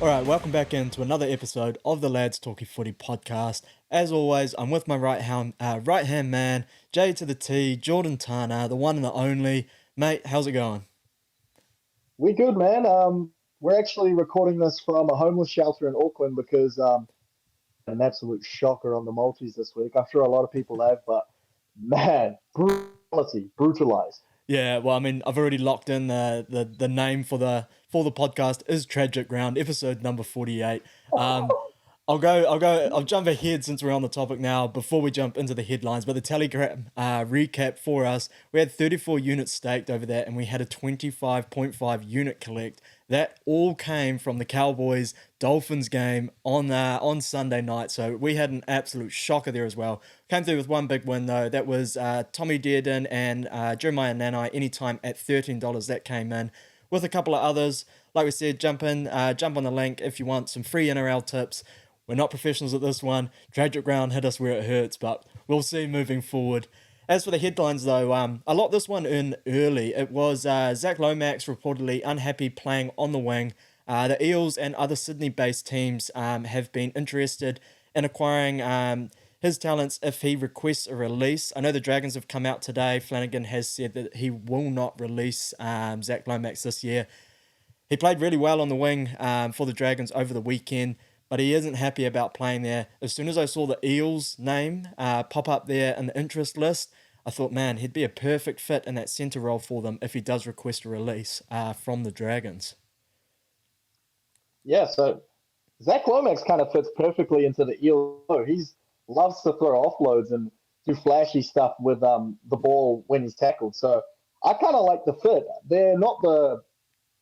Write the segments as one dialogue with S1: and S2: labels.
S1: All right, welcome back into another episode of the Lads Talkie Footy podcast. As always, I'm with my right-hand man, J to the T, Jordan Tana, the one and the only. Mate, how's it going?
S2: We good, man. We're actually recording this from a homeless shelter in Auckland because an absolute shocker on the multis this week. I'm sure a lot of people have, but man, brutalized.
S1: Yeah, well, I mean, I've already locked in the name for the podcast is Tragic Ground, episode number 48. I'll jump ahead since we're on the topic now before we jump into the headlines. But the Telegram recap for us, we had 34 units staked over that, and we had a 25.5 unit collect. That all came from the Cowboys Dolphins game on Sunday night. So we had an absolute shocker there as well. Came through with one big win though. That was Tommy Dearden and Jeremiah Nanai anytime at $13 that came in. With a couple of others, like we said, jump on the link if you want some free NRL tips. We're not professionals at this one. Tragic Ground hit us where it hurts, but we'll see moving forward. As for the headlines, though, I locked this one in early. It was Zach Lomax reportedly unhappy playing on the wing. The Eels and other Sydney-based teams have been interested in acquiring his talents if he requests a release. I know the Dragons have come out today. Flanagan has said that he will not release Zach Lomax this year. He played really well on the wing for the Dragons over the weekend, but he isn't happy about playing there. As soon as I saw the Eels name pop up there in the interest list, I thought, man, he'd be a perfect fit in that centre role for them if he does request a release from the Dragons.
S2: Yeah, so Zach Lomax kind of fits perfectly into the eel. He loves to throw offloads and do flashy stuff with the ball when he's tackled. So I kind of like the fit. They're not the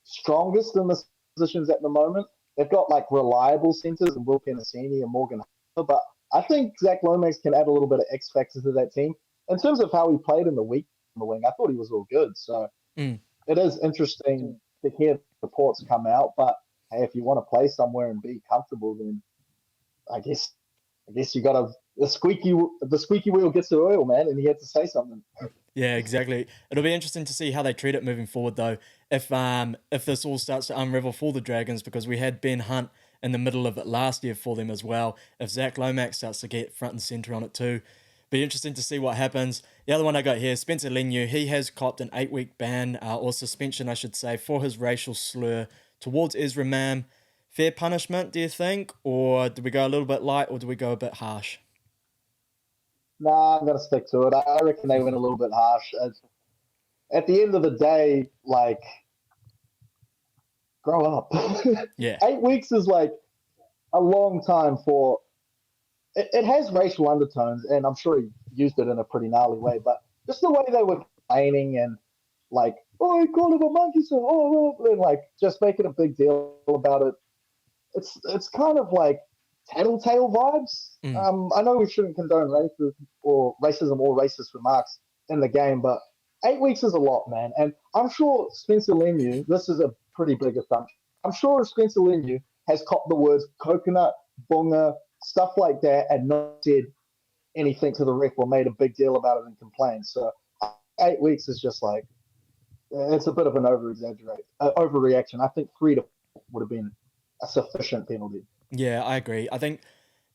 S2: strongest in the positions at the moment. They've got like reliable centers and Will Penasini and Morgan Harper, but I think Zach Lomax can add a little bit of X factor to that team. In terms of how he played in the week on the wing, I thought he was all good. So it is interesting to hear reports come out, but hey, if you want to play somewhere and be comfortable, then I guess you got to the squeaky wheel gets the oil, man, and he had to say something.
S1: Yeah, exactly. It'll be interesting to see how they treat it moving forward, though. If this all starts to unravel for the Dragons, because we had Ben Hunt in the middle of it last year for them as well. If Zach Lomax starts to get front and centre on it too, be interesting to see what happens. The other one I got here, Spencer Leniu, he has copped an 8-week ban or suspension, I should say, for his racial slur towards Ezra Mam. Fair punishment, do you think, or do we go a little bit light, or do we go a bit harsh?
S2: Nah, I'm gonna stick to it. I reckon they went a little bit harsh. At the end of the day, like, grow up.
S1: Yeah.
S2: 8 weeks is like a long time for. It has racial undertones, and I'm sure he used it in a pretty gnarly way. But just the way they were complaining and like, oh, he called him a monkey, so and like just making a big deal about it. It's kind of like tattletale vibes. I know we shouldn't condone racism or racist remarks in the game, but 8 weeks is a lot, man. And I'm sure Spencer Leniu, this is a pretty big assumption. I'm sure Spencer Leniu has copped the words coconut, bunga, stuff like that, and not said anything to the ref or made a big deal about it and complained. So 8 weeks is just like, it's a bit of an overreaction. I think 3 to 4 would have been a sufficient penalty.
S1: Yeah, I agree. I think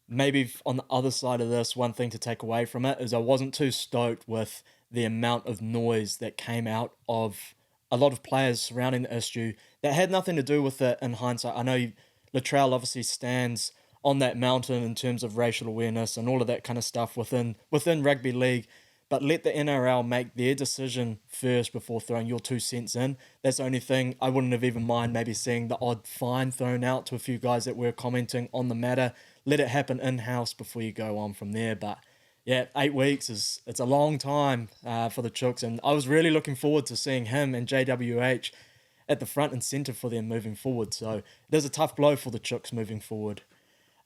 S1: maybe on the other side of this, one thing to take away from it is I wasn't too stoked with the amount of noise that came out of a lot of players surrounding the issue that had nothing to do with it in hindsight. I know Latrell obviously stands on that mountain in terms of racial awareness and all of that kind of stuff within rugby league, but let the NRL make their decision first before throwing your 2 cents in. That's the only thing. I wouldn't have even mind maybe seeing the odd fine thrown out to a few guys that were commenting on the matter. Let it happen in-house before you go on from there. But yeah, 8 weeks it's a long time for the Chooks, and I was really looking forward to seeing him and JWH at the front and centre for them moving forward. So it is a tough blow for the Chooks moving forward.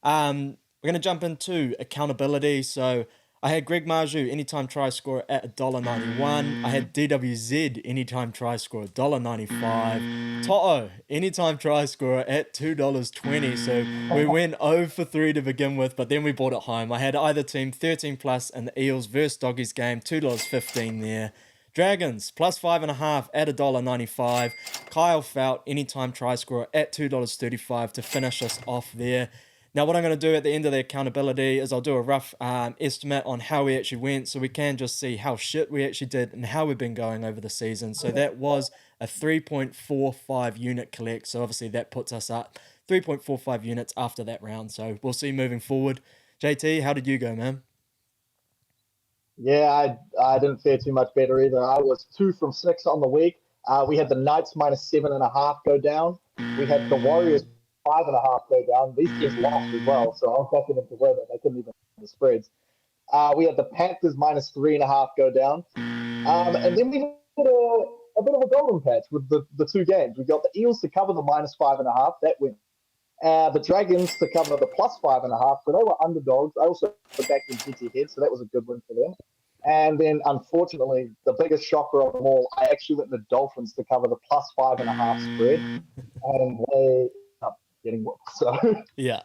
S1: We're going to jump into accountability. So I had Greg Marju, anytime try scorer at $1.91. I had DWZ, anytime try scorer, $1.95. To'o, anytime try scorer at $2.20. So we went 0 for 3 to begin with, but then we brought it home. I had either team 13 plus and the Eels versus Doggies game, $2.15 there. Dragons, plus 5.5 at $1.95. Kyle Fout, anytime try scorer at $2.35 to finish us off there. Now, what I'm going to do at the end of the accountability is I'll do a rough estimate on how we actually went so we can just see how shit we actually did and how we've been going over the season. So that was a 3.45 unit collect. So obviously that puts us up 3.45 units after that round. So we'll see moving forward. JT, how did you go, man?
S2: Yeah, I didn't fare too much better either. I was 2 from 6 on the week. We had the Knights minus 7.5 go down. We had the Warriors 5.5 go down. These teams lost as well, so I was backing them to win, but they couldn't even the spreads. We had the Panthers minus 3.5 go down. And then we had a bit of a golden patch with the two games. We got the Eels to cover the minus 5.5. That went. The Dragons to cover the plus 5.5. So they were underdogs. I also backed them head to head, so that was a good win for them. And then, unfortunately, the biggest shocker of them all, I actually went the Dolphins to cover the plus 5.5 spread, and they up getting whooped. So,
S1: Yeah.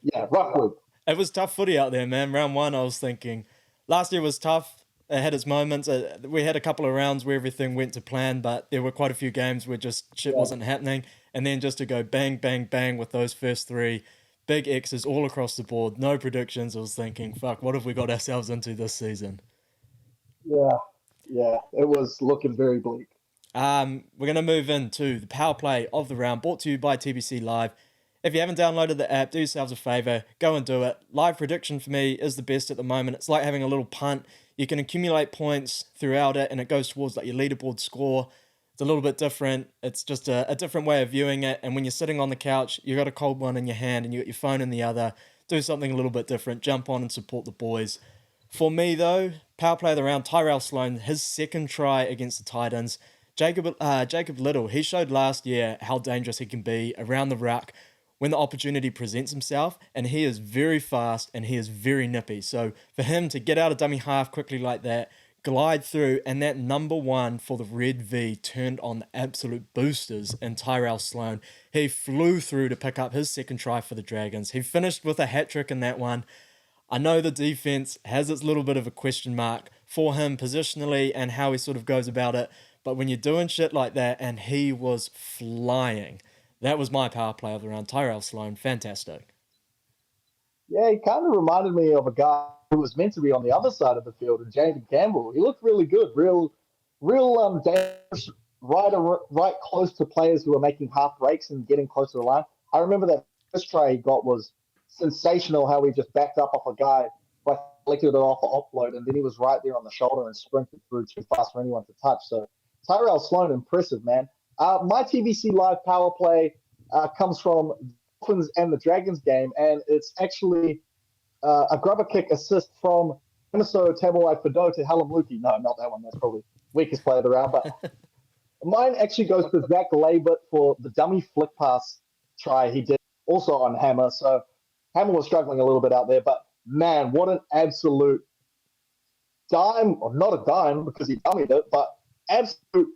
S2: yeah, rough week.
S1: It was tough footy out there, man. Round one, I was thinking last year was tough. It had its moments. We had a couple of rounds where everything went to plan, but there were quite a few games where just shit wasn't happening. And then just to go bang, bang, bang with those first three big X's all across the board, no predictions. I was thinking, fuck, what have we got ourselves into this season?
S2: Yeah, yeah, it was looking very bleak.
S1: We're going to move into the power play of the round, brought to you by TBC Live. If you haven't downloaded the app, do yourselves a favor, go and do it. Live prediction for me is the best at the moment. It's like having a little punt. You can accumulate points throughout it, and it goes towards like your leaderboard score. It's a little bit different. It's just a different way of viewing it. And when you're sitting on the couch, you got a cold one in your hand and you got your phone in the other. Do something a little bit different. Jump on and support the boys. For me, though, power play of the round, Tyrell Sloan, his second try against the Titans. Jacob Little, he showed last year how dangerous he can be around the ruck when the opportunity presents himself, and he is very fast and he is very nippy. So for him to get out of dummy half quickly like that, glide through, and that number one for the Red V turned on the absolute boosters in Tyrell Sloan. He flew through to pick up his second try for the Dragons. He finished with a hat-trick in that one. I know the defense has its little bit of a question mark for him positionally and how he sort of goes about it, but when you're doing shit like that, and he was flying, that was my power play of the round. Tyrell Sloan, fantastic.
S2: Yeah, he kind of reminded me of a guy who was meant to be on the other side of the field, and James Campbell. He looked really good, real dangerous, right close to players who were making half breaks and getting close to the line. I remember that first try he got was sensational. How he just backed up off a guy, like flicked it off an offload, and then he was right there on the shoulder and sprinted through too fast for anyone to touch. So Tyrell Sloan, impressive, man. My TBC Live power play comes from Dolphins and the Dragons game, and it's actually a grubber kick assist from Minnesota Tamalai Fido to Halamuki. No, not that one. That's probably weakest play of the round. But mine actually goes to Zach Labert for the dummy flick pass try he did also on Hammer. So Hammer was struggling a little bit out there, but man, what an absolute dime, or not a dime because he dummied it, but absolute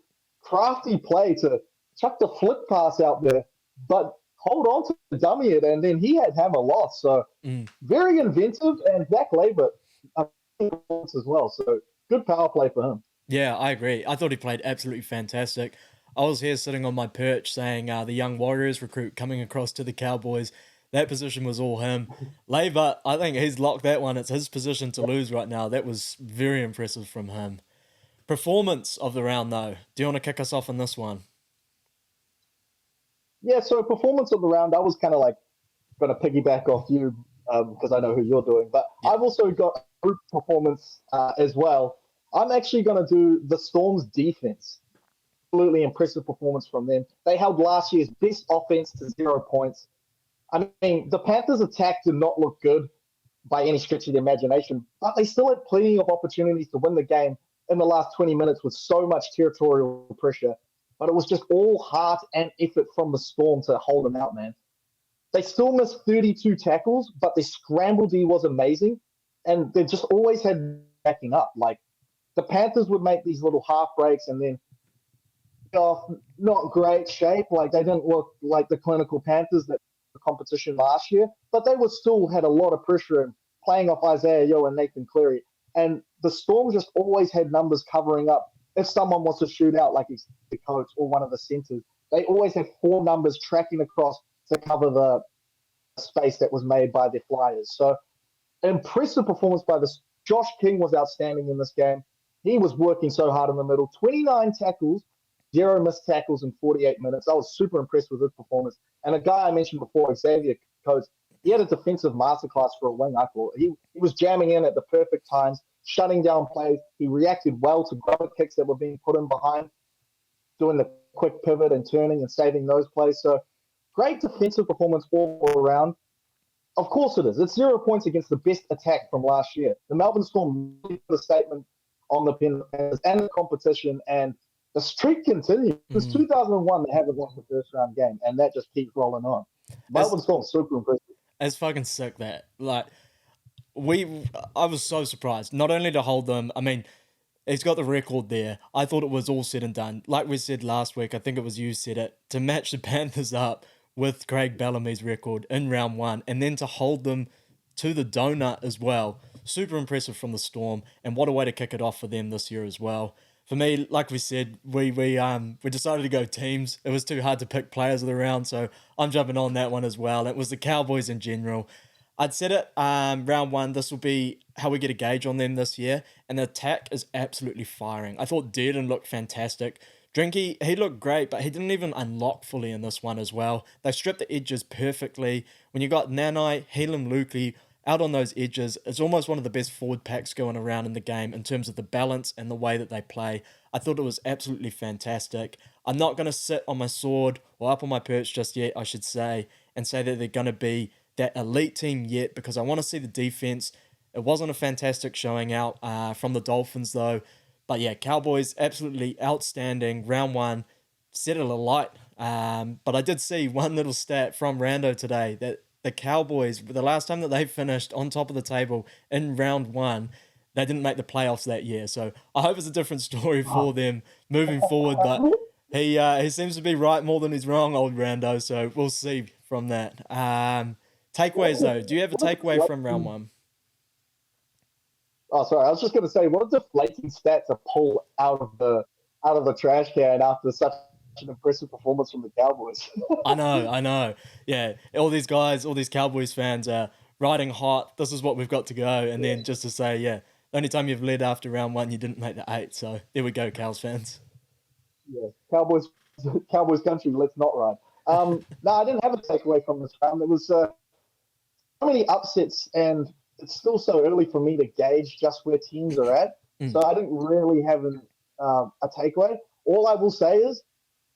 S2: crafty play to chuck the flick pass out there, but hold on to dummy it, and then he had Hammer lost. So very inventive, and Zach Labor as well. So good power play for him.
S1: Yeah, I agree. I thought he played absolutely fantastic. I was here sitting on my perch saying the young Warriors recruit coming across to the Cowboys. That position was all him. Labor, I think he's locked that one. It's his position to lose right now. That was very impressive from him. Performance of the round, though. Do you want to kick us off on this one?
S2: Yeah, so performance of the round, I was kind of like going to piggyback off you because I know who you're doing, but I've also got group performance as well. I'm actually going to do the Storm's defense. Absolutely impressive performance from them. They held last year's best offense to 0 points. I mean, the Panthers' attack did not look good by any stretch of the imagination, but they still had plenty of opportunities to win the game in the last 20 minutes with so much territorial pressure. But it was just all heart and effort from the Storm to hold them out, man. They still missed 32 tackles, but their scramble D was amazing. And they just always had backing up. Like, the Panthers would make these little half breaks and then off not great shape. Like, they didn't look like the clinical Panthers that the competition last year, but they were still had a lot of pressure and playing off Isaiah Yo and Nathan Cleary. And the Storm just always had numbers covering up if someone wants to shoot out, like the coach or one of the centers, they always have four numbers tracking across to cover the space that was made by their flyers. So impressive performance by this. Josh King was outstanding in this game. He was working so hard in the middle. 29 tackles, zero missed tackles in 48 minutes. I was super impressed with his performance. And a guy I mentioned before, Xavier Coates, he had a defensive masterclass for a wing, I thought. He was jamming in at the perfect times, shutting down plays. He reacted well to grubber kicks that were being put in behind, doing the quick pivot and turning and saving those plays. So great defensive performance all around. Of course it is. It's 0 points against the best attack from last year. The Melbourne Storm put a statement on the Panthers and the competition, and the streak continues. Since 2001, they haven't lost the first round game, and that just keeps rolling on. Melbourne Storm super impressive.
S1: It's fucking sick that like I was so surprised not only to hold them. I mean, he's got the record there. I thought it was all said and done. Like we said last week, I think it was you said it, to match the Panthers up with Craig Bellamy's record in round one, and then to hold them to the donut as well. Super impressive from the Storm, and what a way to kick it off for them this year as well. For me, like we said, we decided to go teams. It was too hard to pick players of the round, so I'm jumping on that one as well. It was the Cowboys in general. I'd said it, round one, this will be how we get a gauge on them this year, and the attack is absolutely firing. I thought Dearden looked fantastic. Drinky, he looked great, but he didn't even unlock fully in this one as well. They stripped the edges perfectly. When you got Nanai, Helam Lukey out on those edges, it's almost one of the best forward packs going around in the game in terms of the balance and the way that they play. I thought it was absolutely fantastic. I'm not going to sit on my sword or up on my perch just yet, I should say, and say that they're going to be that elite team yet, because I want to see the defense. It wasn't a fantastic showing out from the Dolphins though. But yeah, Cowboys absolutely outstanding. Round one, set it alight. But I did see one little stat from Rando today that the Cowboys, the last time that they finished on top of the table in round one, they didn't make the playoffs that year. So I hope it's a different story for them moving forward. But he seems to be right more than he's wrong, old Rando. So we'll see from that. Takeaways though, do you have a takeaway from round one?
S2: Oh, sorry. I was just going to say, what a deflating stat to pull out of the trash can after such an impressive performance from the Cowboys.
S1: I know. Yeah, all these guys, all these Cowboys fans are riding hot. This is what we've got to go. And then just to say, yeah, the only time you've led after round one, you didn't make the 8. So there we go, Cows fans.
S2: Yeah, Cowboys country, let's not ride. No, I didn't have a takeaway from this round. There was so many upsets, and it's still so early for me to gauge just where teams are at. So I didn't really have a takeaway. All I will say is,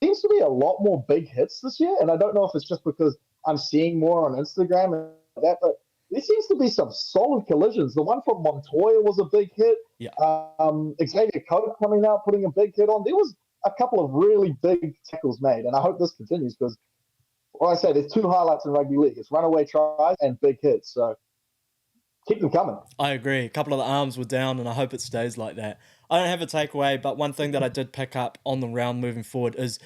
S2: seems to be a lot more big hits this year, and I don't know if it's just because I'm seeing more on Instagram and that, but there seems to be some solid collisions. The one from Montoya was a big hit.
S1: Yeah.
S2: Xavier Coates coming out, putting a big hit on. There was a couple of really big tackles made, and I hope this continues because, like I say, there's 2 highlights in rugby league. It's runaway tries and big hits, so keep them coming.
S1: I agree. A couple of the arms were down, and I hope it stays like that. I don't have a takeaway, but one thing that I did pick up on the round moving forward is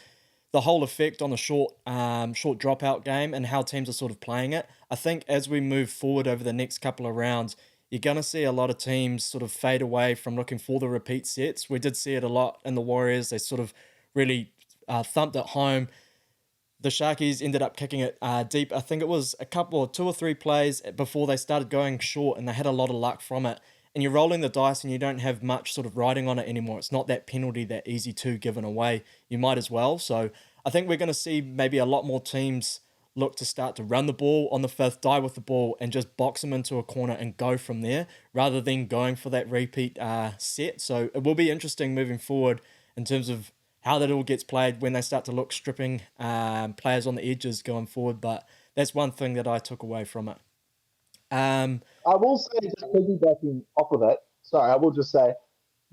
S1: the whole effect on the short dropout game and how teams are sort of playing it. I think as we move forward over the next couple of rounds, you're going to see a lot of teams sort of fade away from looking for the repeat sets. We did see it a lot in the Warriors. They sort of really thumped it home. The Sharkies ended up kicking it deep. I think it was 2 or 3 plays before they started going short, and they had a lot of luck from it. And you're rolling the dice and you don't have much sort of riding on it anymore. It's not that penalty, that easy 2 given away. You might as well. So I think we're going to see maybe a lot more teams look to start to run the ball on the 5th, die with the ball, and just box them into a corner and go from there, rather than going for that repeat set. So it will be interesting moving forward in terms of how that all gets played when they start to look stripping players on the edges going forward. But that's one thing that I took away from it.
S2: I will say, just piggybacking off of that, I will just say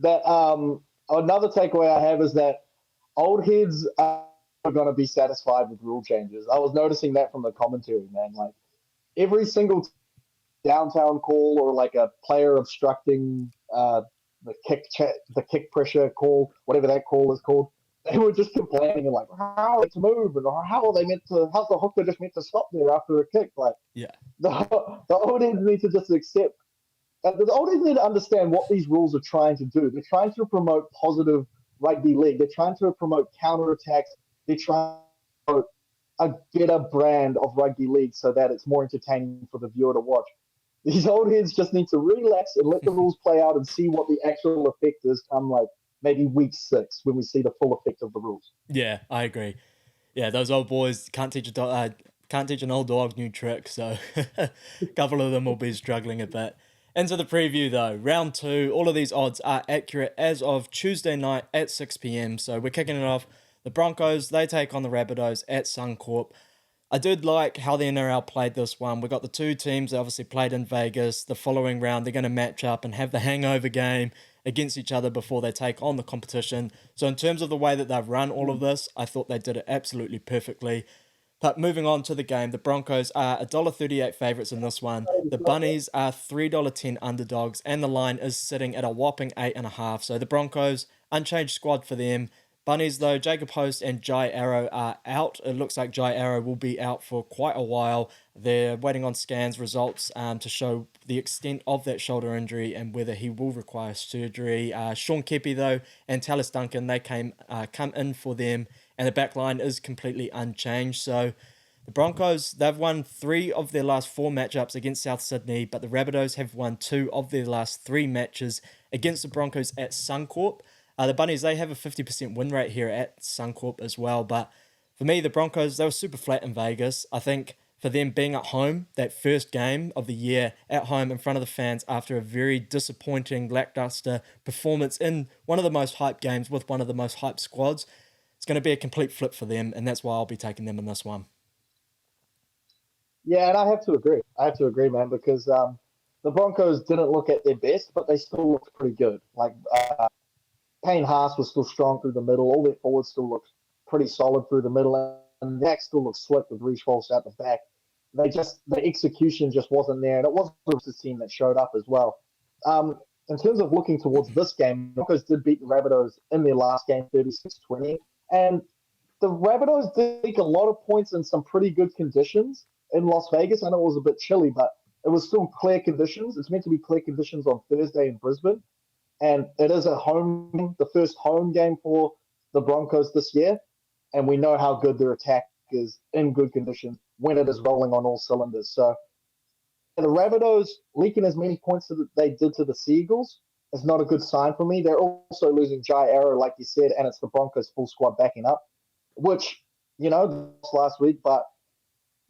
S2: that another takeaway I have is that old heads are going to be satisfied with rule changes. I was noticing that from the commentary, man. Like every single downtown call or like a player obstructing the kick pressure call, whatever that call is called, they were just complaining and like, how are they to move, and how are they meant to? How's the hooker just meant to stop there after a kick? Like,
S1: yeah,
S2: the old heads need to just accept. The old heads need to understand what these rules are trying to do. They're trying to promote positive rugby league. They're trying to promote counterattacks. They're trying to promote a better brand of rugby league so that it's more entertaining for the viewer to watch. These old heads just need to relax and let the rules play out and see what the actual effect is come like maybe week 6 when we see the full effect of the rules.
S1: Yeah, I agree. Yeah, those old boys can't teach an old dog new tricks, so a couple of them will be struggling a bit. Into the preview though, round two, all of these odds are accurate as of Tuesday night at 6 p.m. So we're kicking it off. The Broncos, they take on the Rabbitohs at Suncorp. I did like how the NRL played this one. We got the two teams that obviously played in Vegas. The following round, they're going to match up and have the hangover game against each other before they take on the competition. So in terms of the way that they've run all of this, I thought they did it absolutely perfectly. But moving on to the game, the Broncos are $1.38 favourites in this one. The Bunnies are $3.10 underdogs, and the line is sitting at a whopping 8.5. So the Broncos, unchanged squad for them. Bunnies, though, Jacob Host and Jai Arrow are out. It looks like Jai Arrow will be out for quite a while. They're waiting on scans results to show the extent of that shoulder injury and whether he will require surgery. Sean Kepi, though, and Talis Duncan, they come in for them, and the back line is completely unchanged. So the Broncos, they've won 3 of their last 4 matchups against South Sydney, but the Rabbitohs have won 2 of their last 3 matches against the Broncos at Suncorp. The Bunnies, they have a 50% win rate here at Suncorp as well. But for me, the Broncos, they were super flat in Vegas. I think for them being at home, that first game of the year at home in front of the fans after a very disappointing, lackluster performance in one of the most hyped games with one of the most hyped squads, it's going to be a complete flip for them. And that's why I'll be taking them in this one.
S2: Yeah, and I have to agree. I have to agree, man, because the Broncos didn't look at their best, but they still looked pretty good. Like Payne Haas was still strong through the middle. All their forwards still looked pretty solid through the middle, and Dak still looked slick with Reece Walsh out the back. The execution just wasn't there, and it wasn't the team that showed up as well. In terms of looking towards this game, the Broncos did beat the Rabbitohs in their last game, 36-20, and the Rabbitohs did take a lot of points in some pretty good conditions in Las Vegas. I know it was a bit chilly, but it was still clear conditions. It's meant to be clear conditions on Thursday in Brisbane. And it is the first home game for the Broncos this year. And we know how good their attack is in good conditions when it is rolling on all cylinders. So the Rabbitohs leaking as many points as they did to the Seagulls is not a good sign for me. They're also losing Jai Arrow, like you said, and it's the Broncos full squad backing up, which, last week, but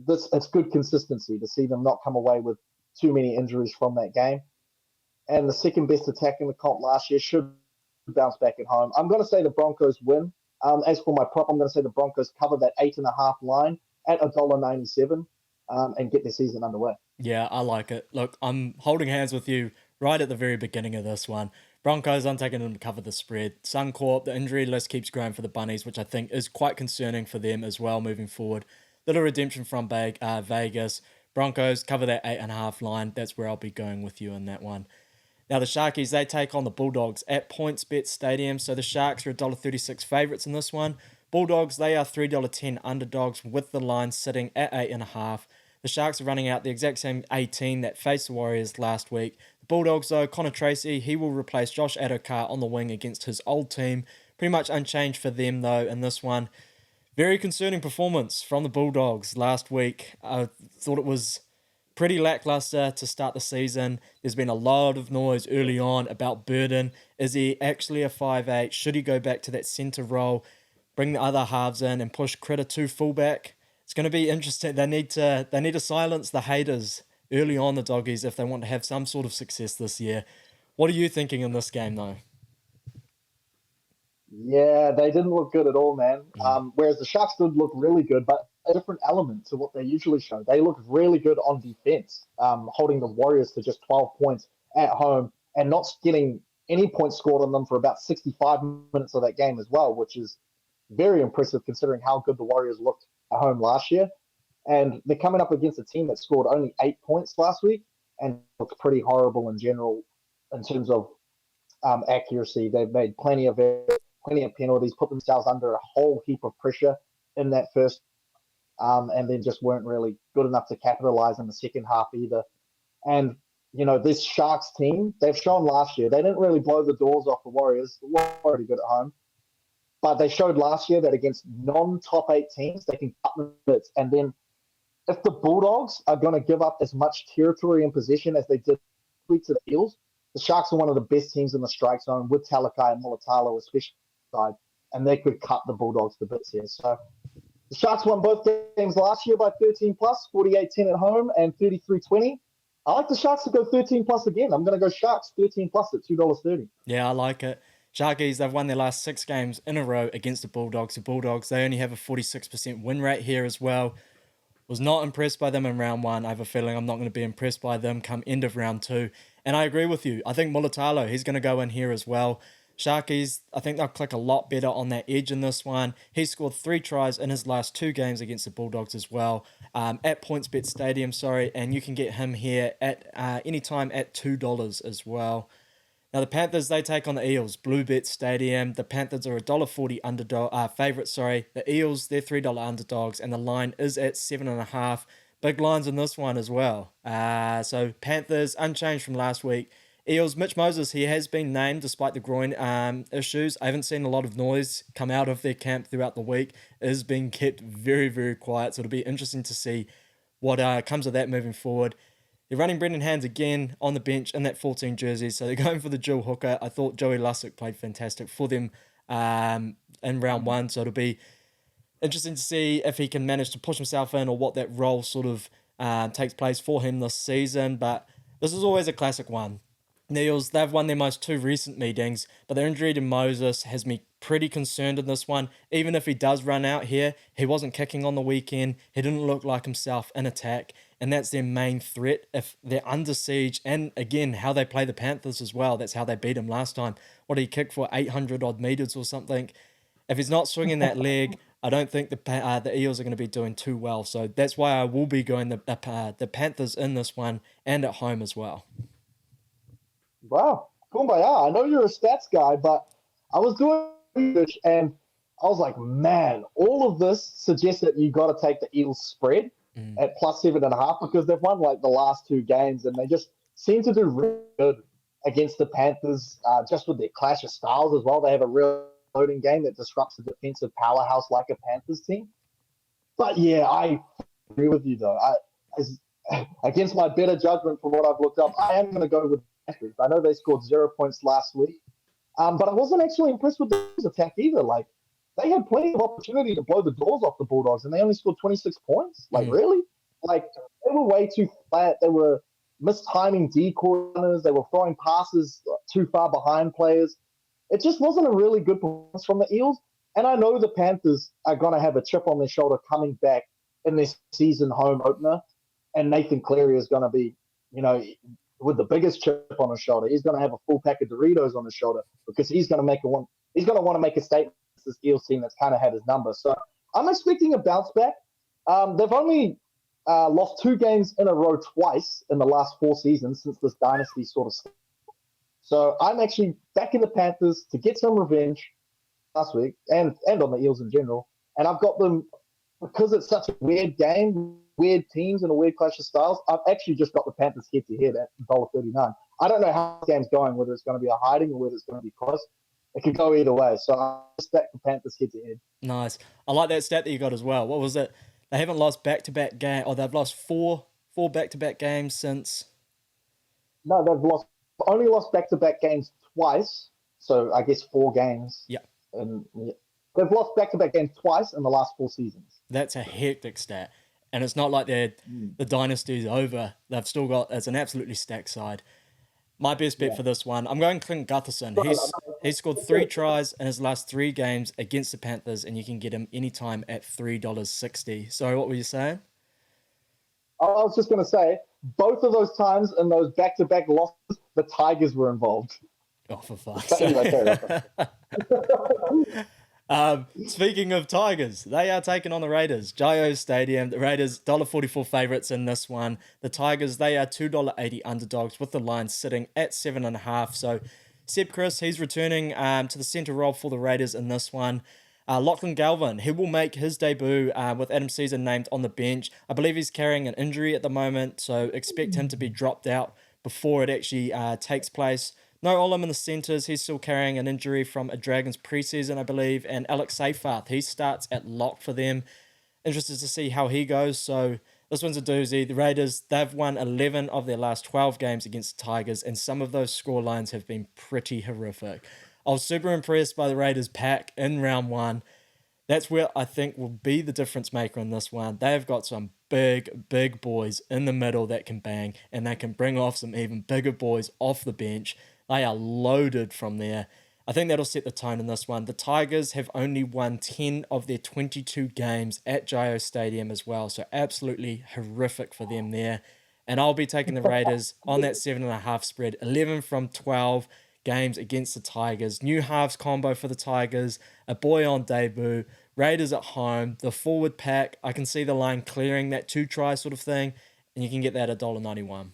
S2: it's good consistency to see them not come away with too many injuries from that game. And the second best attack in the comp last year should bounce back at home. I'm going to say the Broncos win. As for my prop, I'm going to say the Broncos cover that 8.5 line at $1.97 and get their season underway.
S1: Yeah, I like it. Look, I'm holding hands with you right at the very beginning of this one. Broncos, I'm taking them to cover the spread. Suncorp, the injury list keeps growing for the Bunnies, which I think is quite concerning for them as well moving forward. Little redemption from Vegas. Broncos cover that 8.5 line. That's where I'll be going with you on that one. Now, the Sharkies, they take on the Bulldogs at PointsBet Stadium. So the Sharks are $1.36 favourites in this one. Bulldogs, they are $3.10 underdogs with the line sitting at 8.5. The Sharks are running out the exact same 18 that faced the Warriors last week. The Bulldogs, though, Connor Tracy, he will replace Josh Adokar on the wing against his old team. Pretty much unchanged for them, though, in this one. Very concerning performance from the Bulldogs last week. I thought it was pretty lackluster to start the season. There's been a lot of noise early on about Burden. Is he actually a 5'8"? Should he go back to that centre role, bring the other halves in and push Critter to fullback? It's going to be interesting. They need to silence the haters early on, the Doggies, if they want to have some sort of success this year. What are you thinking in this game, though?
S2: Yeah, they didn't look good at all, man. Whereas the Sharks did look really good, but a different element to what they usually show. They looked really good on defense, holding the Warriors to just 12 points at home and not getting any points scored on them for about 65 minutes of that game as well, which is very impressive considering how good the Warriors looked at home last year. And they're coming up against a team that scored only 8 points last week and looked pretty horrible in general in terms of accuracy. They've made plenty of penalties, put themselves under a whole heap of pressure in that first, and then just weren't really good enough to capitalize in the second half either. And, this Sharks team, they've shown last year, they didn't really blow the doors off the Warriors. They were already good at home. but they showed last year that against non-top eight teams, they can cut them a bit. And then if the Bulldogs are going to give up as much territory and possession as they did to the Eels, the Sharks are one of the best teams in the strike zone with Talakai and Mulatalo especially side, and they could cut the Bulldogs to bits here. So the Sharks won both games last year by 13 plus, 48-10 at home and 33-20. I like the Sharks to go 13 plus again. I'm going to go Sharks 13 plus at $2.30.
S1: Yeah, I like it. Sharkies, they've won their last 6 games in a row against the Bulldogs. The Bulldogs, they only have a 46% win rate here as well. Was not impressed by them in round one. I have a feeling I'm not going to be impressed by them come end of round two. And I agree with you. I think Mulatalo, he's going to go in here as well. Sharkies, I think they'll click a lot better on that edge in this one. He scored 3 tries in his last 2 games against the Bulldogs as well. At PointsBet Stadium, and you can get him here at any time at $2 as well. Now, the Panthers, they take on the Eels, Bluebet Stadium. The Panthers are $1.40 underdog, favourites, The Eels, they're $3 underdogs, and the line is at 7.5. Big lines in this one as well. So Panthers, unchanged from last week. Eels, Mitch Moses, he has been named despite the groin issues. I haven't seen a lot of noise come out of their camp throughout the week. It has been kept very, very quiet, so it'll be interesting to see what comes of that moving forward. They're running Brendan Hands again on the bench in that 14 jersey, so they're going for the dual hooker. I thought Joey Lussick played fantastic for them in round one, so it'll be interesting to see if he can manage to push himself in or what that role sort of takes place for him this season. But this is always a classic one. The Eels, they've won their most 2 recent meetings, but their injury to Moses has me pretty concerned in this one. Even if he does run out here, he wasn't kicking on the weekend. He didn't look like himself in attack, and that's their main threat. If they're under siege, and again, how they play the Panthers as well, that's how they beat him last time. What did he kick for, 800 odd meters or something? If he's not swinging that leg, I don't think the Eels are going to be doing too well. So that's why I will be going the Panthers in this one and at home as well.
S2: Wow, kumbaya. I know you're a stats guy, but I was doing research and I was like, man, all of this suggests that you got to take the Eels spread at plus 7.5 because they've won like the last 2 games and they just seem to do really good against the Panthers, just with their clash of styles as well. They have a real loading game that disrupts the defensive powerhouse like a Panthers team. But yeah, I agree with you though. Against my better judgment from what I've looked up, I am going to go with Panthers. I know they scored 0 points last week, but I wasn't actually impressed with the attack either. Like, they had plenty of opportunity to blow the doors off the Bulldogs, and they only scored 26 points. Like, really? Like, they were way too flat. They were mistiming D-corners. They were throwing passes too far behind players. It just wasn't a really good performance from the Eels. And I know the Panthers are going to have a chip on their shoulder coming back in their season home opener. And Nathan Cleary is going to be, with the biggest chip on his shoulder. He's going to have a full pack of Doritos on his shoulder because he's going to want to make a statement against this Eels team that's kind of had his number. So I'm expecting a bounce back. They've only lost 2 games in a row twice in the last 4 seasons since this dynasty sort of started. So I'm actually backing the Panthers to get some revenge last week and on the Eels in general. And I've got them because it's such a weird game, weird teams and a weird clash of styles. I've actually just got the Panthers head-to-head at $1.39. I don't know how the game's going, whether it's going to be a hiding or whether it's going to be close. It could go either way. So I stack the Panthers head-to-head.
S1: Nice. I like that stat that you got as well. What was it? They haven't lost back-to-back game, or they've lost four back-to-back games since.
S2: No, they've only lost back-to-back games twice. So I guess 4 games.
S1: Yeah.
S2: And they've lost back-to-back games twice in the last 4 seasons.
S1: That's a hectic stat. And it's not like the dynasty's over. They've still got, it's an absolutely stacked side. My best bet for this one, I'm going Clint Gutherson. He's scored 3 tries in his last 3 games against the Panthers, and you can get him anytime at $3.60. Sorry, what were you saying?
S2: I was just going to say, both of those times in those back-to-back losses, the Tigers were involved.
S1: Oh, for fuck's sake. Speaking of Tigers, they are taking on the Raiders. Jio Stadium. The Raiders, $1.44 favourites in this one. The Tigers, they are $2.80 underdogs with the line sitting at 7.5. So Seb Chris, he's returning to the centre role for the Raiders in this one. Lachlan Galvin, he will make his debut with Adam Caesar named on the bench. I believe he's carrying an injury at the moment, so expect him to be dropped out before it actually takes place. No Olam in the centres. He's still carrying an injury from a Dragons preseason, I believe. And Alex Seyfarth, he starts at lock for them. Interested to see how he goes. So this one's a doozy. The Raiders, they've won 11 of their last 12 games against the Tigers, and some of those score lines have been pretty horrific. I was super impressed by the Raiders pack in round one. That's where I think will be the difference maker in this one. They've got some big, big boys in the middle that can bang, and they can bring off some even bigger boys off the bench. They are loaded from there. I think that'll set the tone in this one. The Tigers have only won 10 of their 22 games at Gio Stadium as well, so absolutely horrific for them there. And I'll be taking the Raiders on that 7.5 spread, 11 from 12 games against the Tigers. New halves combo for the Tigers, a boy on debut, Raiders at home, the forward pack. I can see the line clearing that 2-try sort of thing, and you can get that at $1.91.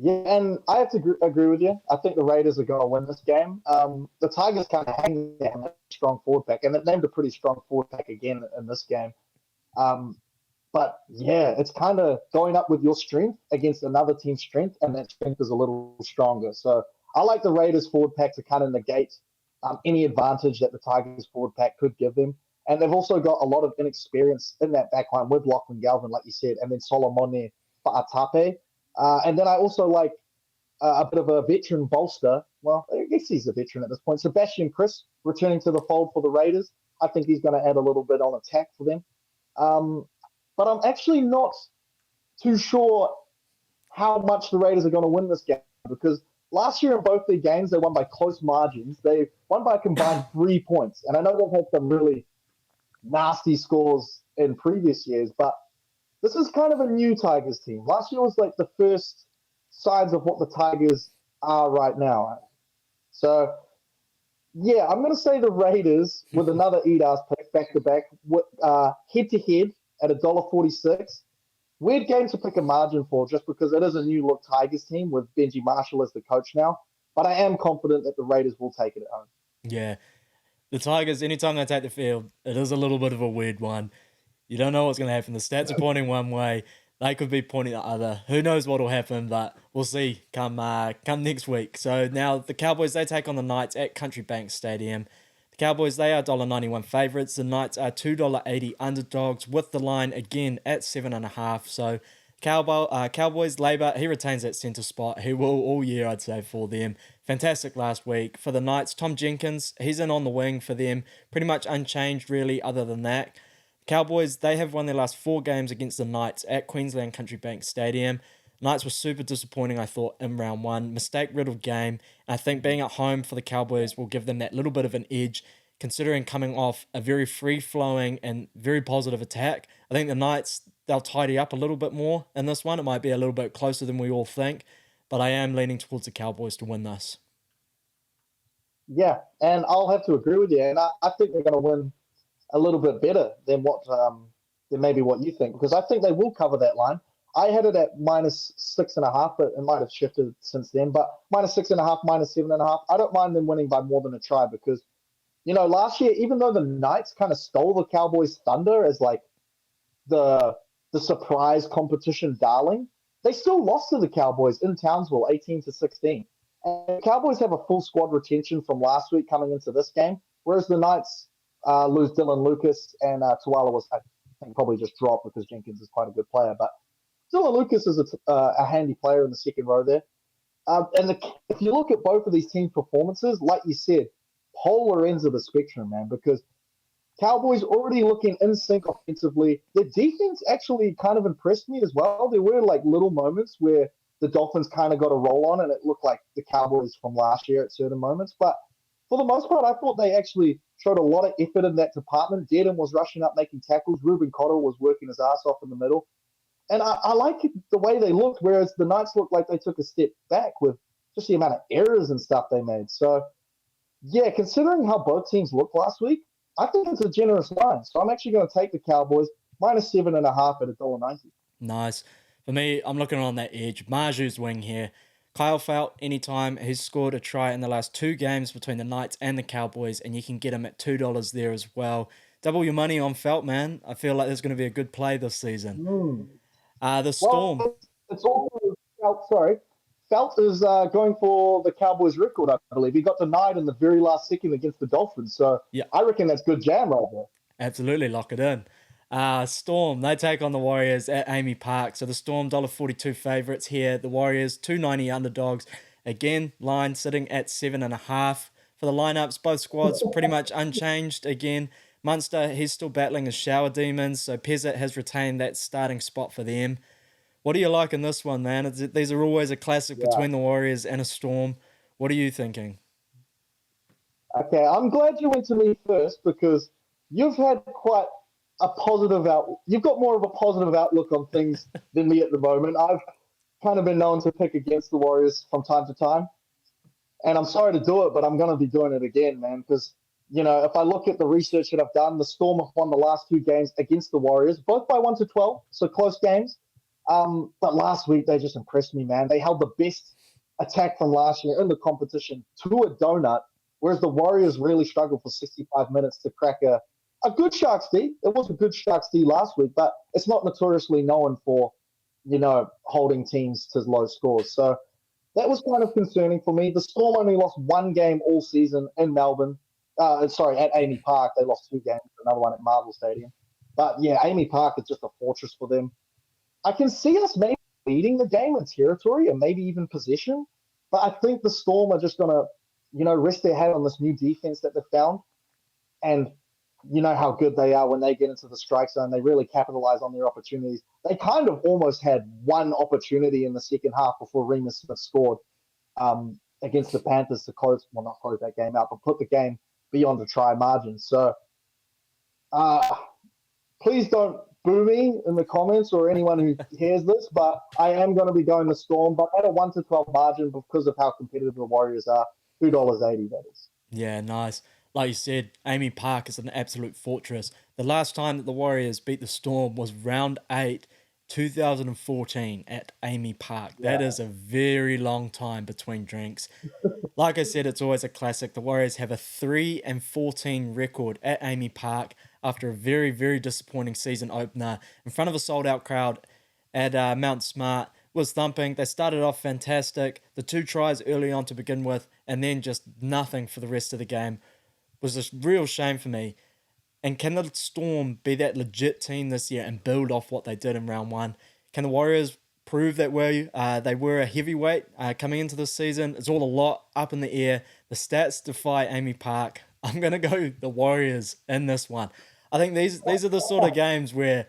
S2: Yeah, and I have to agree with you. I think the Raiders are going to win this game. The Tigers kind of hang down a strong forward pack, and they've named a pretty strong forward pack again in this game. Um, but yeah, it's kind of going up with your strength against another team's strength, and that strength is a little stronger. So I like the Raiders forward pack to kind of negate any advantage that the Tigers forward pack could give them. And they've also got a lot of inexperience in that backline with Lachlan Galvin, like you said, and then Solomone Fa'atape. And then I also like a bit of a veteran bolster. Well, I guess he's a veteran at this point. Sebastian Chris returning to the fold for the Raiders. I think he's going to add a little bit on attack for them. But I'm actually not too sure how much the Raiders are going to win this game because last year in both their games, they won by close margins. They won by a combined 3 points. And I know they've had some really nasty scores in previous years, but this is kind of a new Tigers team. Last year was like the first signs of what the Tigers are right now. So, yeah, I'm going to say the Raiders with another eat-ass pick back-to-back, head-to-head at $1.46. Weird game to pick a margin for just because it is a new-look Tigers team with Benji Marshall as the coach now. But I am confident that the Raiders will take it at home.
S1: Yeah. The Tigers, anytime they take the field, it is a little bit of a weird one. You don't know what's going to happen. The stats are pointing one way. They could be pointing the other. Who knows what will happen, but we'll see come next week. So now the Cowboys, they take on the Knights at Country Bank Stadium. The Cowboys, they are $1.91 favourites. The Knights are $2.80 underdogs with the line again at 7.5. So Cowboys, Labour, he retains that centre spot. He will all year, I'd say, for them. Fantastic last week. For the Knights, Tom Jenkins, he's in on the wing for them. Pretty much unchanged, really, other than that. Cowboys, they have won their last 4 games against the Knights at Queensland Country Bank Stadium. Knights were super disappointing, I thought, in round one. Mistake-riddled game. And I think being at home for the Cowboys will give them that little bit of an edge, considering coming off a very free-flowing and very positive attack. I think the Knights, they'll tidy up a little bit more in this one. It might be a little bit closer than we all think. But I am leaning towards the Cowboys to win this.
S2: Yeah, and I'll have to agree with you. And I think they're going to win a little bit better than maybe what you think, because I think they will cover that line. I had it at -6.5, but it might have shifted since then. But -6.5, -7.5. I don't mind them winning by more than a try because, last year, even though the Knights kind of stole the Cowboys' thunder as like the surprise competition darling, they still lost to the Cowboys in Townsville, 18-16. And the Cowboys have a full squad retention from last week coming into this game, whereas the Knights lose Dylan Lucas, and Tuala was, I think, probably just dropped because Jenkins is quite a good player. But Dylan Lucas is a handy player in the second row there. If you look at both of these teams' performances, like you said, polar ends of the spectrum, man, because Cowboys already looking in sync offensively. Their defense actually kind of impressed me as well. There were like little moments where the Dolphins kind of got a roll on, and it looked like the Cowboys from last year at certain moments. But for the most part, I thought they actually showed a lot of effort in that department. Dearden was rushing up, making tackles. Ruben Cottle was working his ass off in the middle. And I like the way they looked, whereas the Knights looked like they took a step back with just the amount of errors and stuff they made. So, yeah, considering how both teams looked last week, I think it's a generous line. So I'm actually going to take the Cowboys -7.5 at $1.90.
S1: Nice. For me, I'm looking on that edge. Marju's wing here. Kyle Felt, anytime. He's scored a try in the last 2 games between the Knights and the Cowboys, and you can get him at $2 there as well. Double your money on Felt, man. I feel like there's going to be a good play this season. The Storm.
S2: Well, it's also Felt, sorry. Felt is going for the Cowboys record, I believe. He got denied in the very last second against the Dolphins. So
S1: Yeah,
S2: I reckon that's good jam right there.
S1: absolutely, lock it in. Storm, they take on the Warriors at Amy Park. So the Storm, $1.42 favourites here. The Warriors, 2.90 underdogs. Again, line sitting at 7.5. For the lineups, both squads pretty much unchanged. Again, Munster, he's still battling his shower demons. So Pezzett has retained that starting spot for them. What do you like in this one, man? These are always a classic
S2: Yeah.
S1: between the Warriors and a Storm. What are you thinking?
S2: Okay, I'm glad you went to me first because you've had quite a positive outlook. You've got more of a positive outlook on things than me at the moment. I've kind of been known to pick against the Warriors from time to time, and I'm sorry to do it, but I'm going to be doing it again, man. Because if I look at the research that I've done, the Storm have won the last two games against the Warriors, both by 1-12, so close games. But last week they just impressed me, man. They held the best attack from last year in the competition to a donut, whereas the Warriors really struggled for 65 minutes to crack a good Sharks D. It was a good Sharks D last week, but it's not notoriously known for, holding teams to low scores. So that was kind of concerning for me. The Storm only lost one game all season in Melbourne. At Amy Park. They lost two games, another one at Marvel Stadium. But yeah, Amy Park is just a fortress for them. I can see us maybe leading the game in territory and maybe even possession. But I think the Storm are just going to, rest their head on this new defense that they've found. And you know how good they are when they get into the strike zone. They really capitalize on their opportunities. They kind of almost had one opportunity in the second half before Remus Smith scored against the Panthers to not close that game out, but put the game beyond a try margin. So please don't boo me in the comments or anyone who hears this, but I am going to be going to Storm, but at a 1-12 margin because of how competitive the Warriors are. $2.80, that is.
S1: Yeah, nice. Like you said, Amy Park is an absolute fortress. The last time that the Warriors beat the Storm was round 8, 2014 at Amy Park. That
S2: Yeah.
S1: is a very long time between drinks. Like I said, it's always a classic. The Warriors have a 3-14 record at Amy Park after a very, very disappointing season opener in front of a sold out crowd at Mount Smart. Was thumping. They started off fantastic. The 2 tries early on to begin with, and then just nothing for the rest of the game. Was a real shame for me. And can the Storm be that legit team this year and build off what they did in round 1? Can the Warriors prove that they were a heavyweight coming into this season? It's all a lot up in the air. The stats defy Amy Park. I'm going to go the Warriors in this one. I think these are the sort of games where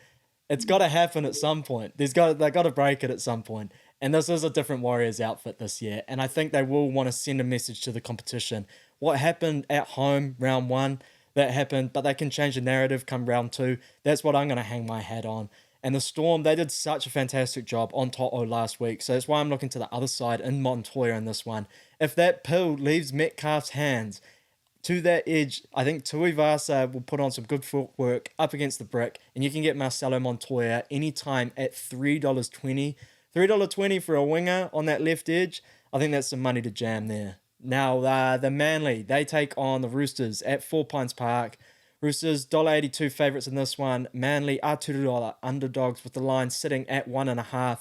S1: it's got to happen at some point. They got to break it at some point. And this is a different Warriors outfit this year. And I think they will want to send a message to the competition. What happened at home, round 1, that happened, but they can change the narrative come round 2. That's what I'm going to hang my hat on. And the Storm, they did such a fantastic job on Toto last week. So that's why I'm looking to the other side in Montoya in this one. If that pill leaves Metcalf's hands to that edge, I think Tuivasa will put on some good footwork up against the brick, and you can get Marcelo Montoya anytime at $3.20. $3.20 for a winger on that left edge. I think that's some money to jam there. Now, the Manly, they take on the Roosters at 4 Pines Park. Roosters, $1.82 favourites in this one. Manly are $2 underdogs with the line sitting at 1.5.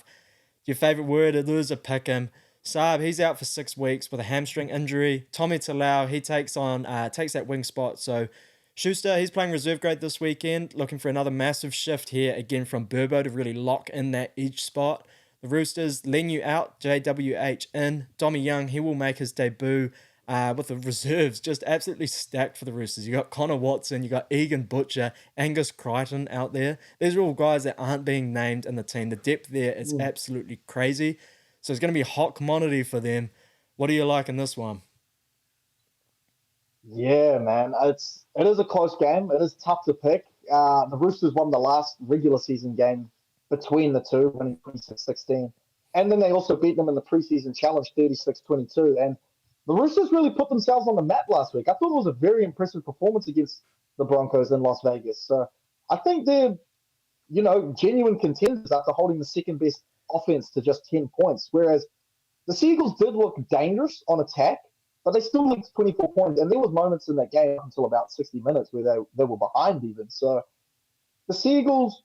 S1: Your favourite word, it is a pick 'em. Saab, he's out for 6 weeks with a hamstring injury. Tommy Talau, he takes that wing spot. So Schuster, he's playing reserve grade this weekend, looking for another massive shift here again from Burbo to really lock in that edge spot. The Roosters, Lenu out, JWH in. Dommy Young, he will make his debut with the reserves just absolutely stacked for the Roosters. You got Connor Watson, you got Egan Butcher, Angus Crichton out there. These are all guys that aren't being named in the team. The depth there is absolutely crazy. So it's going to be a hot commodity for them. What do you like in this one?
S2: Yeah, man. It is a close game. It is tough to pick. The Roosters won the last regular season game between the two, winning 26-16. And then they also beat them in the preseason challenge 36-22. And the Roosters really put themselves on the map last week. I thought it was a very impressive performance against the Broncos in Las Vegas. So I think they're, genuine contenders after holding the second best offense to just 10 points. Whereas the Seagulls did look dangerous on attack, but they still leaked 24 points. And there was moments in that game until about 60 minutes where they were behind even. So the Seagulls,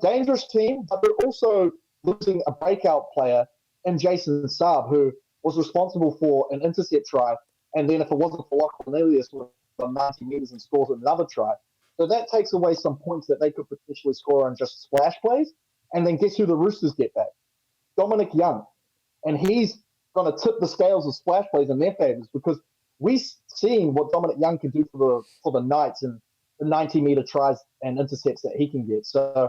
S2: dangerous team, but they're also losing a breakout player and Jason Saab, who was responsible for an intercept try. And then if it wasn't for Lachlan Cornelius with 90 meters and scores another try. So that takes away some points that they could potentially score on just splash plays. And then guess who the Roosters get back? Dominic Young. And he's going to tip the scales of splash plays in their favors because we've seen what Dominic Young can do for the Knights and the 90-meter tries and intercepts that he can get. So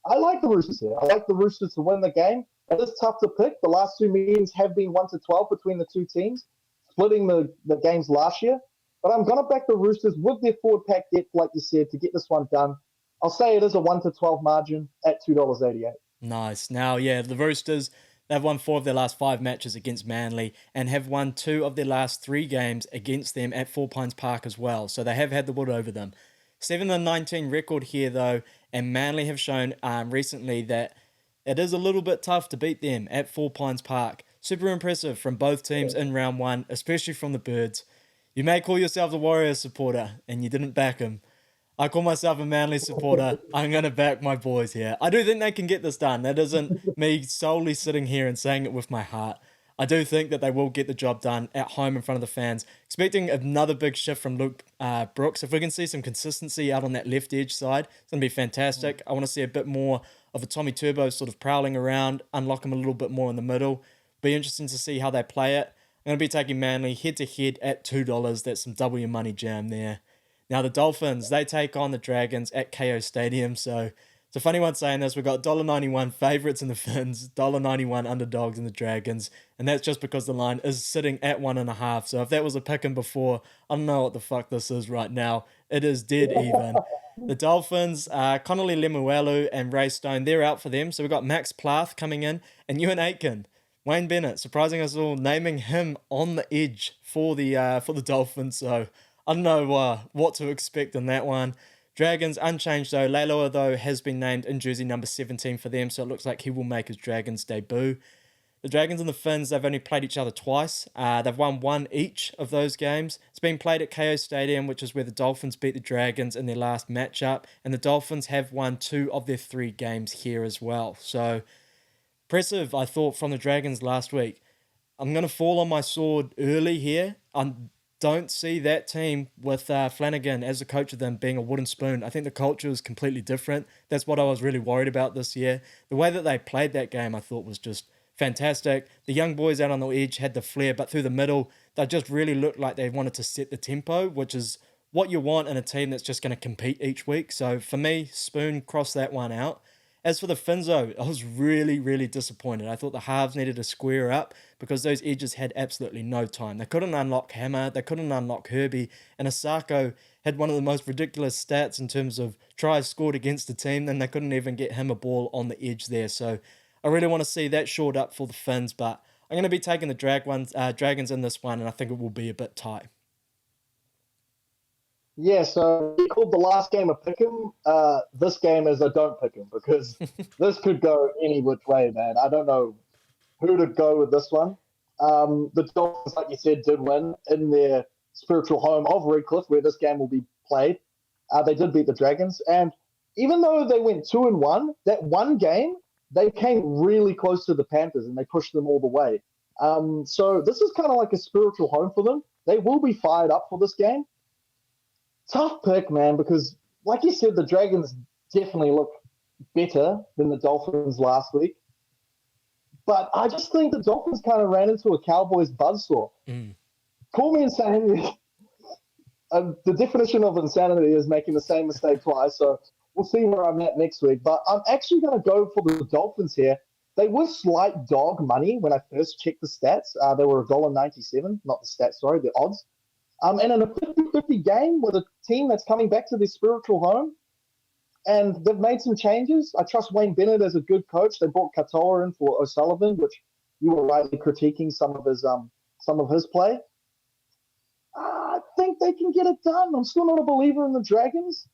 S2: I like the Roosters here. I like the Roosters to win the game. It is tough to pick. The last two meetings have been 1-12 between the two teams, splitting the games last year. But I'm going to back the Roosters with their forward pack depth, like you said, to get this one done. I'll say it is a 1-12 margin at $2.88.
S1: Nice. Now, yeah, the Roosters, they've won 4 of their last 5 matches against Manly and have won 2 of their last 3 games against them at Four Pines Park as well. So they have had the wood over them. 7-19 record here, though, and Manly have shown recently that it is a little bit tough to beat them at Four Pines Park. Super impressive from both teams in round 1, especially from the Birds. You may call yourself a Warriors supporter, and you didn't back them. I call myself a Manly supporter. I'm going to back my boys here. I do think they can get this done. That isn't me solely sitting here and saying it with my heart. I do think that they will get the job done at home in front of the fans. Expecting another big shift from Luke Brooks. If we can see some consistency out on that left edge side, it's going to be fantastic. I want to see a bit more of a Tommy Turbo sort of prowling around, unlock him a little bit more in the middle. Be interesting to see how they play it. I'm going to be taking Manly head-to-head at $2. That's some double your money jam there. Now, the Dolphins, they take on the Dragons at KO Stadium. So it's a funny one saying this. We've got $1.91 favourites in the Finns, $1.91 underdogs in the Dragons. And that's just because the line is sitting at 1.5. So if that was a pick-em before, I don't know what the fuck this is right now. It is dead even. The Dolphins, Connolly Lemuelu and Ray Stone, they're out for them. So we've got Max Plath coming in and Ewan Aitken. Wayne Bennett, surprising us all, naming him on the edge for the Dolphins. So I don't know what to expect in that one. Dragons unchanged though. Leiloa though has been named in jersey number 17 for them, so it looks like he will make his Dragons debut. The Dragons and the Finns, they've only played each other twice. They've won 1 each of those games. It's been played at KO Stadium, which is where the Dolphins beat the Dragons in their last matchup, and the Dolphins have won 2 of their 3 games here as well. So impressive, I thought, from the Dragons last week. I'm going to fall on my sword early here. I don't see that team with Flanagan as the coach of them being a wooden spoon. I think the culture is completely different. That's what I was really worried about this year. The way that they played that game, I thought, was just fantastic. The young boys out on the edge had the flair, but through the middle, they just really looked like they wanted to set the tempo, which is what you want in a team that's just going to compete each week. So for me, Spoon crossed that one out. As for the Finzo, I was really, really disappointed. I thought the halves needed to square up because those edges had absolutely no time. They couldn't unlock Hammer, they couldn't unlock Herbie, and Asako had one of the most ridiculous stats in terms of tries scored against the team, then they couldn't even get him a ball on the edge there. So I really want to see that shored up for the Finns, but I'm going to be taking the Dragons in this one, and I think it will be a bit tight.
S2: Yeah, so we called the last game a pick'em. This game is a don't pick'em because this could go any which way, man. I don't know who to go with this one. The Dolphins, like you said, did win in their spiritual home of Redcliffe, where this game will be played. They did beat the Dragons, and even though they went 2-1, that one game they came really close to the Panthers and they pushed them all the way. So this is kind of like a spiritual home for them. They will be fired up for this game. Tough pick, man, because like you said, the Dragons definitely look better than the Dolphins last week. But I just think the Dolphins kind of ran into a Cowboys buzzsaw. Call me insane. The definition of insanity is making the same mistake twice. So we'll see where I'm at next week. But I'm actually going to go for the Dolphins here. They were slight dog money when I first checked the stats. They were $1.97, not the stats, sorry, the odds. And in a 50-50 game with a team that's coming back to their spiritual home, and they've made some changes. I trust Wayne Bennett as a good coach. They brought Katoa in for O'Sullivan, which you were rightly critiquing some of his play. I think they can get it done. I'm still not a believer in the Dragons.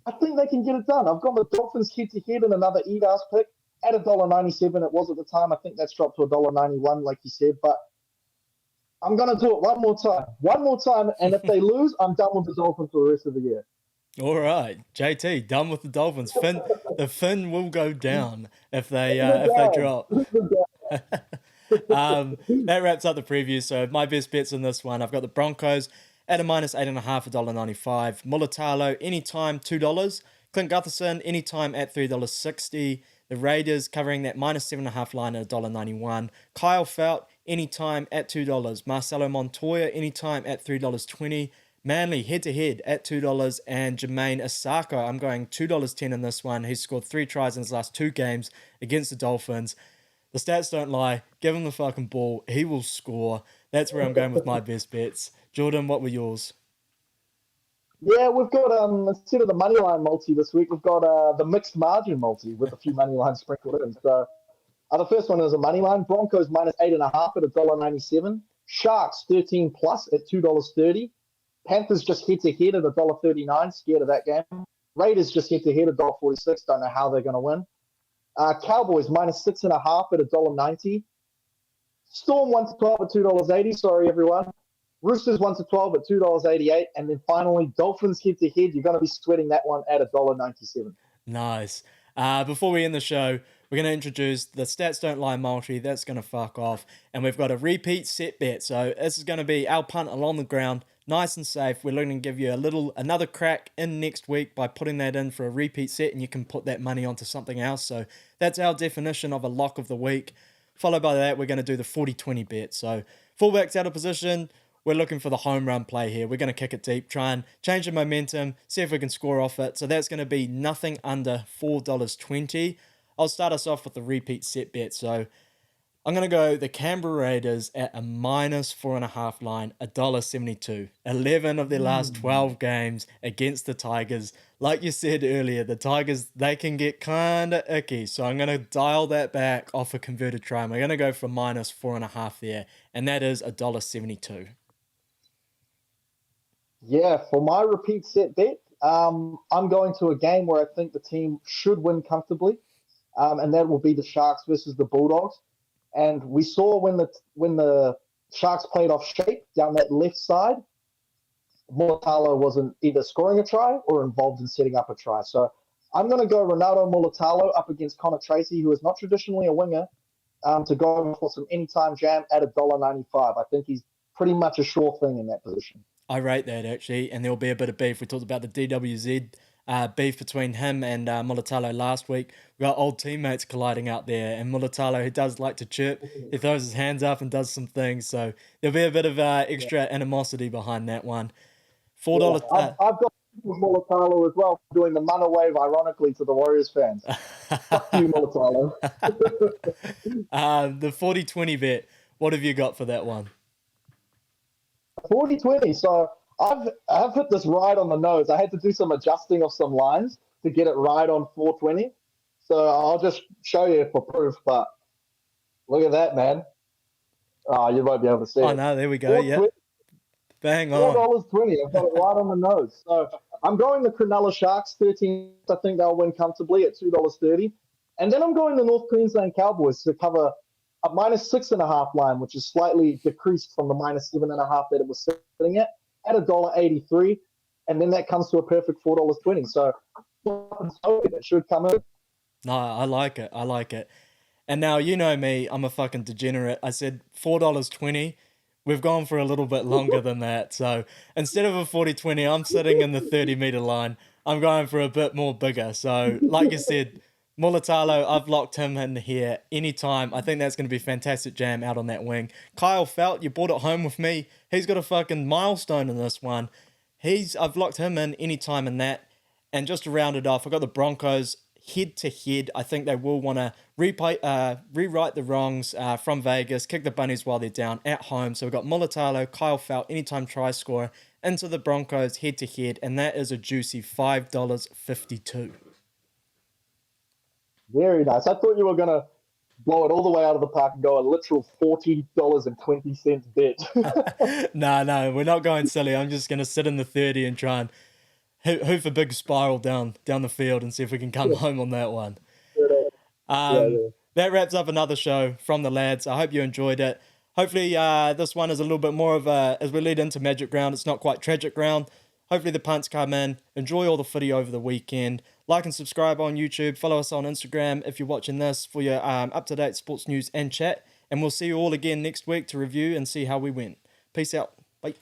S2: I think they can get it done. I've got the Dolphins head-to-head in another EDAS pick at $1.97. It was at the time. I think that's dropped to $1.91, like you said. But I'm going to do it one more time. And if they lose, I'm done with the Dolphins for the rest of the year.
S1: All right, JT, done with the Dolphins. The Finn will go down if they drop. That wraps up the preview. So my best bets in this one, I've got the Broncos at a minus 8.5, $1.95. Mulatalo anytime $2. Clint Gutherson anytime at $3.60. The Raiders covering that minus 7.5 line at $1.91. Kyle Felt anytime at $2. Marcelo Montoya anytime at $3.20. Manly head to head at $2, and Jermaine Asako, I'm going $2.10 in this one. He's scored 3 tries in his last 2 games against the Dolphins. The stats don't lie. Give him the fucking ball. He will score. That's where I'm going with my best bets. Jordan, what were yours?
S2: Yeah, we've got instead of the money line multi this week, we've got the mixed margin multi with a few money lines sprinkled in. So the first one is a money line. Broncos minus 8.5 at $1.97. Sharks 13 plus at $2.30. Panthers just head to head at $1.39. Scared of that game. Raiders just head to head at $1.46. Don't know how they're going to win. Cowboys minus 6.5 at $1.90. Storm 1 to 12 at $2.80. Sorry, everyone. Roosters 1 to 12 at $2.88. And then finally, Dolphins head to head. You're going to be sweating that one at $1.97.
S1: Nice. Before we end the show, we're going to introduce the Stats Don't Lie multi. That's going to fuck off. And we've got a repeat set bet. So this is going to be our punt along the ground, nice and safe. We're looking to give you another crack in next week by putting that in for a repeat set, and you can put that money onto something else. So that's our definition of a lock of the week. Followed by that, we're going to do the 40-20 bet. So fullbacks out of position. We're looking for the home run play here. We're going to kick it deep, try and change the momentum, see if we can score off it. So that's going to be nothing under $4.20. I'll start us off with the repeat set bet. So I'm going to go the Canberra Raiders at a minus 4.5 line, $1.72. 11 of their last 12 games against the Tigers. Like you said earlier, the Tigers, they can get kind of icky. So I'm going to dial that back off a converted try. We're going to go for minus 4.5 there. And that is $1.72.
S2: Yeah, for my repeat set bet, I'm going to a game where I think the team should win comfortably, and that will be the Sharks versus the Bulldogs. And we saw when the Sharks played off shape down that left side, Mulatalo wasn't either scoring a try or involved in setting up a try. So I'm going to go Ronaldo Mulatalo up against Connor Tracy, who is not traditionally a winger, to go for some anytime jam at $1.95. I think he's pretty much a sure thing in that position.
S1: I rate that, actually, and there'll be a bit of beef. We talked about the DWZ beef between him and Mulatalo last week. We got old teammates colliding out there, and Mulatalo, who does like to chirp, he throws his hands up and does some things, so there'll be a bit of extra animosity behind that one. $4.
S2: Yeah, I've got Mulatalo as well, doing the Mana wave, ironically, to the Warriors fans. Fuck you, Mulatalo.
S1: The 40-20 bet, what have you got for that one?
S2: 40-20. So I've hit this right on the nose. I had to do some adjusting of some lines to get it right on 420. So I'll just show you for proof. But look at that, man. Oh, you won't be able to see it.
S1: Oh, no, there we go. Yeah. Bang on.
S2: $4.20. I've got it right on the nose. So I'm going the Cronulla Sharks, 13. I think they'll win comfortably at $2.30. And then I'm going the North Queensland Cowboys to cover a minus 6.5 line, which is slightly decreased from the minus 7.5 that it was sitting at $1.83. And then that comes to a perfect $4.20. So it should come in.
S1: No, I like it. I like it. And now, you know me, I'm a fucking degenerate. I said $4.20. We've gone for a little bit longer than that. So instead of a 40-20, I'm sitting in the 30-meter line. I'm going for a bit more bigger. So like you said, Mulatalo, I've locked him in here anytime. I think that's going to be fantastic jam out on that wing. Kyle Felt, you brought it home with me. He's got a fucking milestone in this one. I've locked him in anytime in that. And just to round it off, I've got the Broncos head to head. I think they will want to rewrite the wrongs from Vegas, kick the Bunnies while they're down at home. So we've got Mulatalo, Kyle Felt, anytime try scorer into the Broncos head to head. And that is a juicy $5.52.
S2: Very nice. I thought you were going to blow it all the way out of the park and go a literal $40.20 bet.
S1: No, we're not going silly. I'm just going to sit in the 30 and try and hoof a big spiral down the field and see if we can come home on that one. That wraps up another show from the lads. I hope you enjoyed it. Hopefully this one is a little bit more of a, as we lead into Magic Round, it's not quite Tragic Round. Hopefully the punts come in. Enjoy all the footy over the weekend. Like and subscribe on YouTube. Follow us on Instagram if you're watching this for your up-to-date sports news and chat. And we'll see you all again next week to review and see how we went. Peace out. Bye.